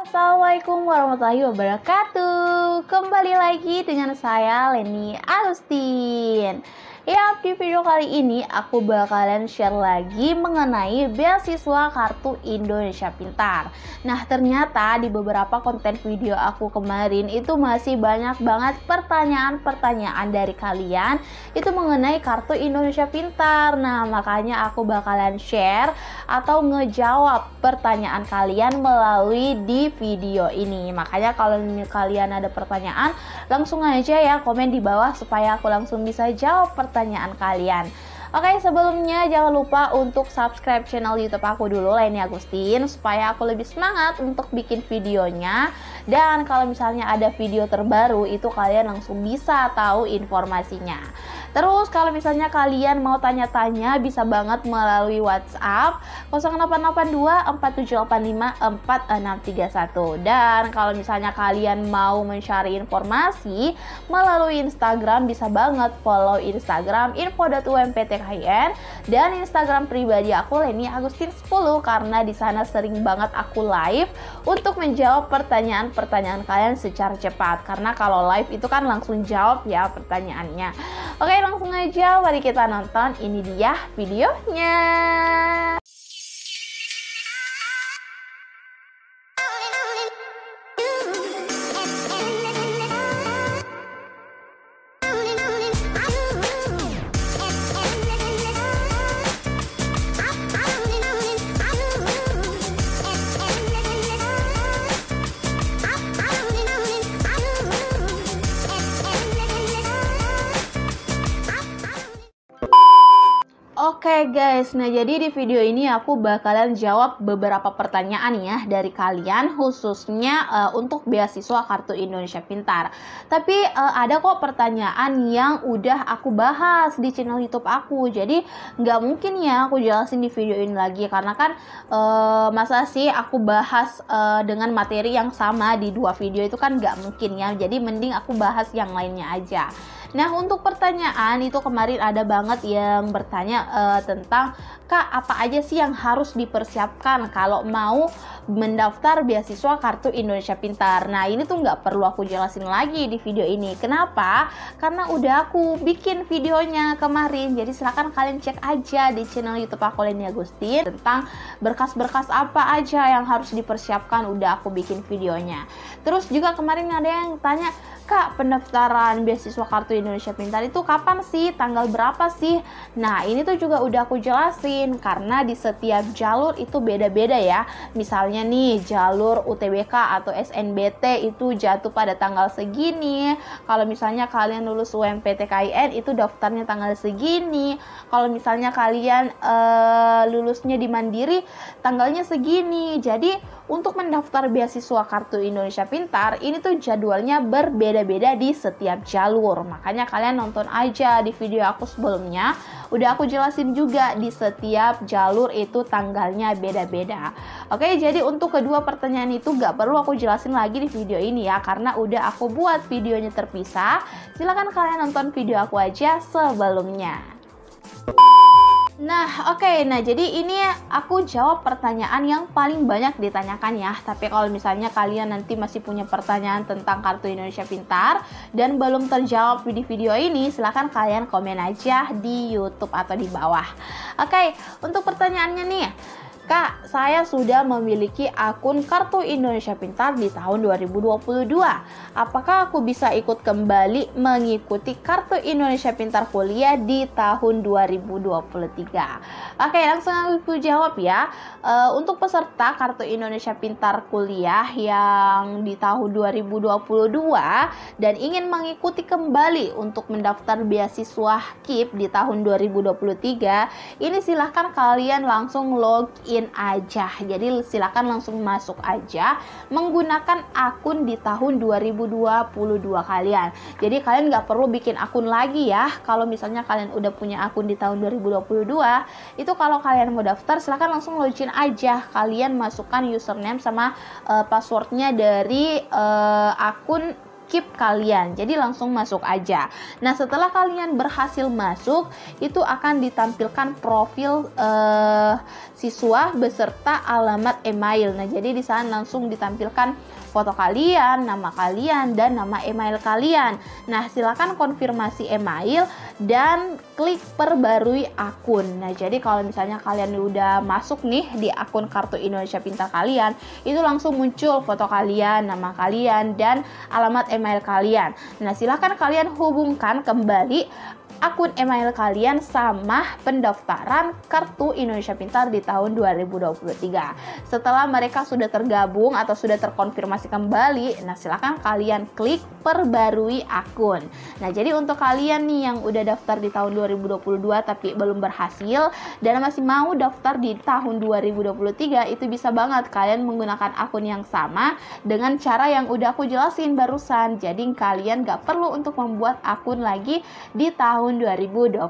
Assalamualaikum warahmatullahi wabarakatuh. Kembali lagi dengan saya Leni Agustin. Ya, di video kali ini aku bakalan share lagi mengenai beasiswa Kartu Indonesia Pintar. Nah, ternyata di beberapa konten video aku kemarin itu masih banyak banget pertanyaan-pertanyaan dari kalian itu mengenai Kartu Indonesia Pintar. Nah, makanya aku bakalan share atau ngejawab pertanyaan kalian melalui di video ini. Makanya kalau kalian ada pertanyaan, langsung aja ya komen di bawah supaya aku langsung bisa jawab pertanyaan kalian. Oke, sebelumnya jangan lupa untuk subscribe channel YouTube aku dulu, Leni Agustin, supaya aku lebih semangat untuk bikin videonya. Dan kalau misalnya ada video terbaru, itu kalian langsung bisa tahu informasinya. Terus kalau misalnya kalian mau tanya-tanya, bisa banget melalui WhatsApp 0882 4785 4631. Dan kalau misalnya kalian mau mencari informasi melalui Instagram, bisa banget follow Instagram info.umptkhin dan Instagram pribadi aku Leni Agustin 10, karena di sana sering banget aku live untuk menjawab pertanyaan-pertanyaan kalian secara cepat. Karena kalau live itu kan langsung jawab ya pertanyaannya. Oke, langsung aja mari kita nonton. Ini dia videonya. Oke guys, nah jadi di video ini aku bakalan jawab beberapa pertanyaan ya dari kalian, khususnya untuk beasiswa Kartu Indonesia Pintar. Tapi ada kok pertanyaan yang udah aku bahas di channel YouTube aku, jadi nggak mungkin ya aku jelasin di video ini lagi, karena kan masa sih aku bahas dengan materi yang sama di dua video, itu kan nggak mungkin ya. Jadi mending aku bahas yang lainnya aja. Nah, untuk pertanyaan itu kemarin ada banget yang bertanya tentang, Kak, apa aja sih yang harus dipersiapkan kalau mau mendaftar beasiswa Kartu Indonesia Pintar. Nah, ini tuh nggak perlu aku jelasin lagi di video ini. Kenapa? Karena udah aku bikin videonya kemarin. Jadi silahkan kalian cek aja di channel YouTube aku Leni Agustin tentang berkas-berkas apa aja yang harus dipersiapkan. Udah aku bikin videonya. Terus juga kemarin ada yang tanya, Kak, pendaftaran beasiswa Kartu Indonesia Pintar itu kapan sih? Tanggal berapa sih? Nah, ini tuh juga udah aku jelasin, karena di setiap jalur itu beda-beda ya. Misalnya nih, jalur UTBK atau SNBT itu jatuh pada tanggal segini. Kalau misalnya kalian lulus UMPTKIN itu daftarnya tanggal segini. Kalau misalnya kalian lulusnya di Mandiri, tanggalnya segini. Jadi untuk mendaftar beasiswa Kartu Indonesia Pintar, ini tuh jadwalnya berbeda-beda di setiap jalur. Makanya kalian nonton aja di video aku sebelumnya. Udah aku jelasin juga di setiap jalur itu tanggalnya beda-beda. Oke, jadi untuk kedua pertanyaan itu gak perlu aku jelasin lagi di video ini ya, karena udah aku buat videonya terpisah. Silahkan kalian nonton video aku aja sebelumnya. Nah, oke. Nah, jadi ini aku jawab pertanyaan yang paling banyak ditanyakan ya. Tapi kalau misalnya kalian nanti masih punya pertanyaan tentang Kartu Indonesia Pintar dan belum terjawab di video ini, silahkan kalian komen aja di YouTube atau di bawah. Oke, untuk pertanyaannya nih, Kak, saya sudah memiliki akun Kartu Indonesia Pintar di tahun 2022. Apakah aku bisa ikut kembali mengikuti Kartu Indonesia Pintar kuliah di tahun 2023? Oke, langsung aku jawab ya. Untuk peserta Kartu Indonesia Pintar kuliah yang di tahun 2022 dan ingin mengikuti kembali untuk mendaftar beasiswa KIP di tahun 2023, ini silahkan kalian langsung login aja. Jadi silakan langsung masuk aja menggunakan akun di tahun 2022 kalian. Jadi kalian nggak perlu bikin akun lagi ya. Kalau misalnya kalian udah punya akun di tahun 2022, itu kalau kalian mau daftar silakan langsung login aja. Kalian masukkan username sama passwordnya dari akun KIP kalian. Jadi langsung masuk aja. Nah, setelah kalian berhasil masuk, itu akan ditampilkan profil siswa beserta alamat email. Nah, jadi di sana langsung ditampilkan foto kalian, nama kalian, dan nama email kalian. Nah, silakan konfirmasi email dan klik perbarui akun. Nah, jadi kalau misalnya kalian udah masuk nih di akun Kartu Indonesia Pintar kalian, itu langsung muncul foto kalian, nama kalian, dan alamat email kalian. Nah, silakan kalian hubungkan kembali akun email kalian sama pendaftaran Kartu Indonesia Pintar di tahun 2023. Setelah mereka sudah tergabung atau sudah terkonfirmasi kembali, nah silakan kalian klik perbarui akun. Nah, jadi untuk kalian nih yang udah daftar di tahun 2022 tapi belum berhasil dan masih mau daftar di tahun 2023, itu bisa banget kalian menggunakan akun yang sama dengan cara yang udah aku jelasin barusan. Jadi kalian gak perlu untuk membuat akun lagi di tahun 2023.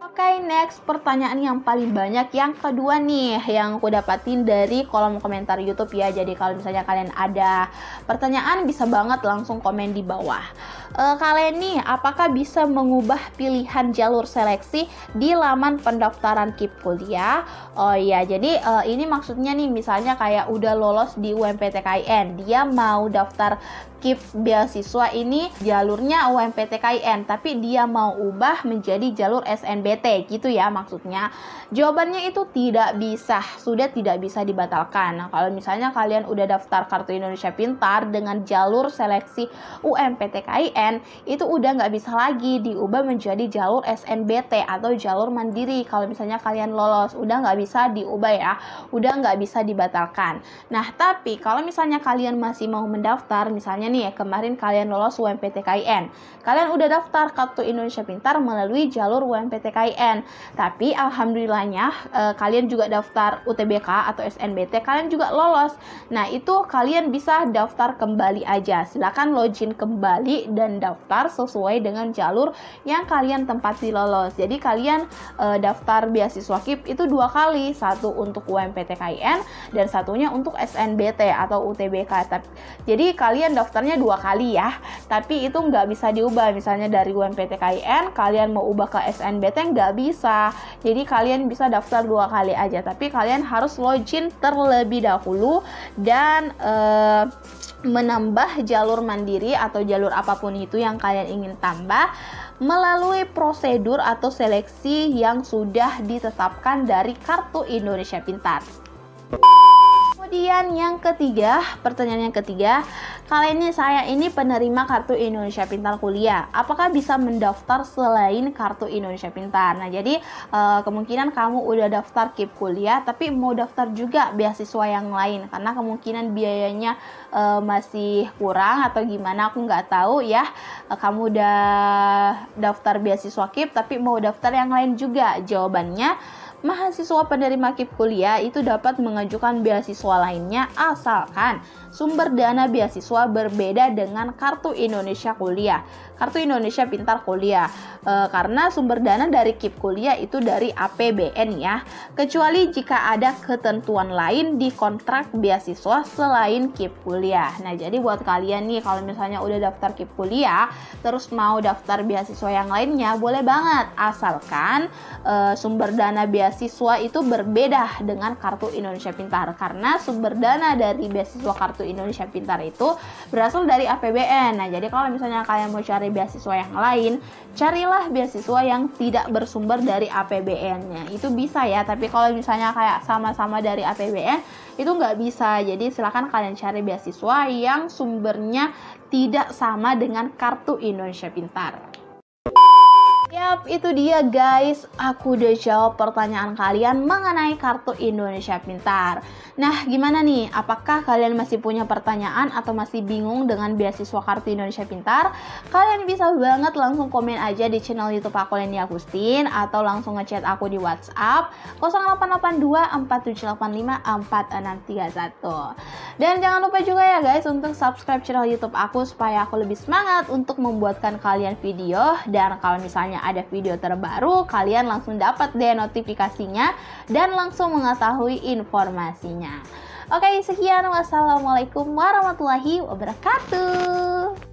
Oke, next pertanyaan yang paling banyak yang kedua nih yang aku dapatin dari kolom komentar YouTube ya. Jadi kalau misalnya kalian ada pertanyaan bisa banget langsung komen di bawah. Kalian nih apakah bisa mengubah pilihan jalur seleksi di laman pendaftaran KIP kuliah? Oh iya, jadi ini maksudnya nih misalnya kayak udah lolos di UMPTKIN, dia mau daftar KIP beasiswa ini jalurnya UMPTKIN, tapi dia mau ubah menjadi jalur SNBT gitu ya maksudnya. Jawabannya itu tidak bisa, sudah tidak bisa dibatalkan. Nah, kalau misalnya kalian udah daftar Kartu Indonesia Pintar dengan jalur seleksi UMPTKIN, itu udah nggak bisa lagi diubah menjadi jalur SNBT atau jalur mandiri. Kalau misalnya kalian lolos, udah nggak bisa diubah ya, udah nggak bisa dibatalkan. Nah, tapi kalau misalnya kalian masih mau mendaftar, misalnya nih kemarin kalian lolos UMPTKIN, kalian udah daftar Kartu Indonesia Pintar melalui jalur UMPTKIN, tapi alhamdulillahnya kalian juga daftar UTBK atau SNBT, kalian juga lolos. Nah, itu kalian bisa daftar kembali aja, silakan login kembali dan daftar sesuai dengan jalur yang kalian tempati lolos. Jadi kalian daftar beasiswa KIP itu 2 kali, satu untuk UMPTKIN dan satunya untuk SNBT atau UTBK. Jadi kalian daftarnya 2 kali ya, tapi itu nggak bisa diubah. Misalnya dari UMPTKIN kalian mau ubah ke SNBT nggak bisa. Jadi kalian bisa daftar 2 kali aja, tapi kalian harus login terlebih dahulu dan menambah jalur mandiri atau jalur apapun itu yang kalian ingin tambah melalui prosedur atau seleksi yang sudah ditetapkan dari Kartu Indonesia Pintar. Kemudian yang ketiga, pertanyaan yang ketiga, kali ini saya ini penerima Kartu Indonesia Pintar kuliah, apakah bisa mendaftar selain Kartu Indonesia Pintar? Nah, jadi kemungkinan kamu udah daftar KIP kuliah tapi mau daftar juga beasiswa yang lain, karena kemungkinan biayanya masih kurang atau gimana, aku nggak tahu ya. Kamu udah daftar beasiswa KIP tapi mau daftar yang lain juga. Jawabannya, mahasiswa penerima KIP kuliah itu dapat mengajukan beasiswa lainnya asalkan sumber dana beasiswa berbeda dengan Kartu Indonesia Kuliah, Kartu Indonesia Pintar Kuliah, karena sumber dana dari KIP kuliah itu dari APBN ya, kecuali jika ada ketentuan lain di kontrak beasiswa selain KIP kuliah. Nah, jadi buat kalian nih kalau misalnya udah daftar KIP kuliah terus mau daftar beasiswa yang lainnya, boleh banget asalkan sumber dana beasiswa itu berbeda dengan Kartu Indonesia Pintar, karena sumber dana dari beasiswa Kartu Indonesia Pintar itu berasal dari APBN. Nah, jadi kalau misalnya kalian mau cari beasiswa yang lain, carilah beasiswa yang tidak bersumber dari APBN-nya. Itu bisa ya, tapi kalau misalnya kayak sama-sama dari APBN itu nggak bisa. Jadi silakan kalian cari beasiswa yang sumbernya tidak sama dengan Kartu Indonesia Pintar. Yap, itu dia guys, aku udah jawab pertanyaan kalian mengenai Kartu Indonesia Pintar. Nah, gimana nih? Apakah kalian masih punya pertanyaan atau masih bingung dengan beasiswa Kartu Indonesia Pintar? Kalian bisa banget langsung komen aja di channel YouTube aku, Leni Agustin, atau langsung ngechat aku di WhatsApp 0882 478 4631. Dan jangan lupa juga ya guys untuk subscribe channel YouTube aku supaya aku lebih semangat untuk membuatkan kalian video. Dan kalau misalnya ada video terbaru, kalian langsung dapat deh notifikasinya dan langsung mengetahui informasinya. Oke, sekian. Wassalamualaikum warahmatullahi wabarakatuh.